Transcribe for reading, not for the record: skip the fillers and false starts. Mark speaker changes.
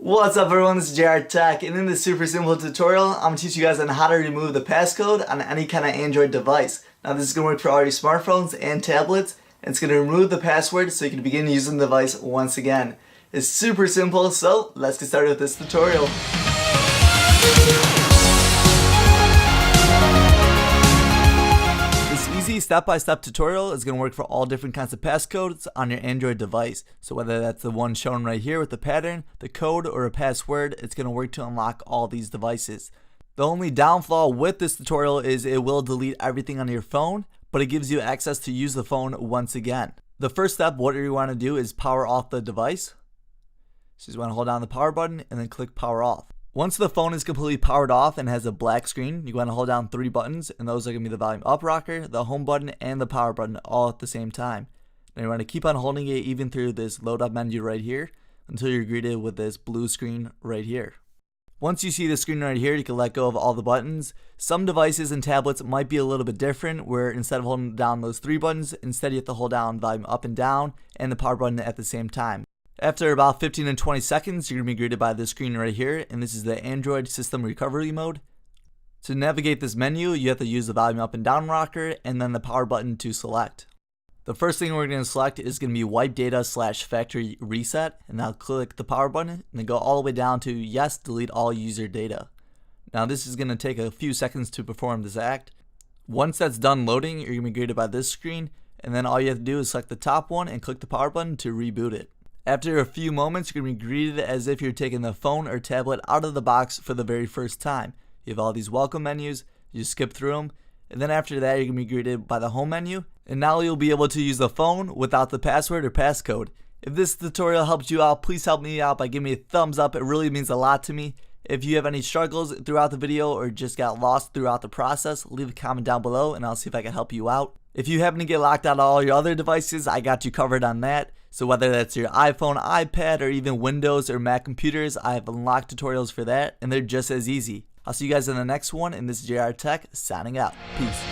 Speaker 1: What's up everyone, this is JR Tech, and in this super simple tutorial, I'm going to teach you guys on how to remove the passcode on any kind of Android device. Now this is going to work for all your smartphones and tablets, and it's going to remove the password so you can begin using the device once again. It's super simple, so let's get started with this tutorial. Easy step-by-step tutorial is going to work for all different kinds of passcodes on your Android device. So whether that's the one shown right here with the pattern, the code, or a password, it's going to work to unlock all these devices. The only downfall with this tutorial is it will delete everything on your phone, but it gives you access to use the phone once again. The first step, what you want to do is power off the device. So you want to hold down the power button and then click power off. Once the phone is completely powered off and has a black screen, you want to hold down 3 buttons, and those are going to be the volume up rocker, the home button, and the power button all at the same time. Now you want to keep on holding it even through this load up menu right here until you're greeted with this blue screen right here. Once you see the screen right here, you can let go of all the buttons. Some devices and tablets might be a little bit different, where instead of holding down those 3 buttons, instead you have to hold down volume up and down and the power button at the same time. After about 15 to 20 seconds, you're going to be greeted by this screen right here, and this is the Android System Recovery Mode. To navigate this menu, you have to use the volume up and down rocker and then the power button to select. The first thing we're going to select is going to be wipe data / factory reset, and now click the power button and then go all the way down to yes, delete all user data. Now this is going to take a few seconds to perform this act. Once that's done loading, you're going to be greeted by this screen, and then all you have to do is select the top one and click the power button to reboot it. After a few moments, you're going to be greeted as if you're taking the phone or tablet out of the box for the very first time. You have all these welcome menus, you skip through them, and then after that you're going to be greeted by the home menu, and now you'll be able to use the phone without the password or passcode. If this tutorial helped you out, please help me out by giving me a thumbs up. It really means a lot to me. If you have any struggles throughout the video or just got lost throughout the process, leave a comment down below and I'll see if I can help you out. If you happen to get locked out of all your other devices, I got you covered on that. So whether that's your iPhone, iPad, or even Windows or Mac computers, I have unlocked tutorials for that, and they're just as easy. I'll see you guys in the next one, and this is JR Tech signing out. Peace.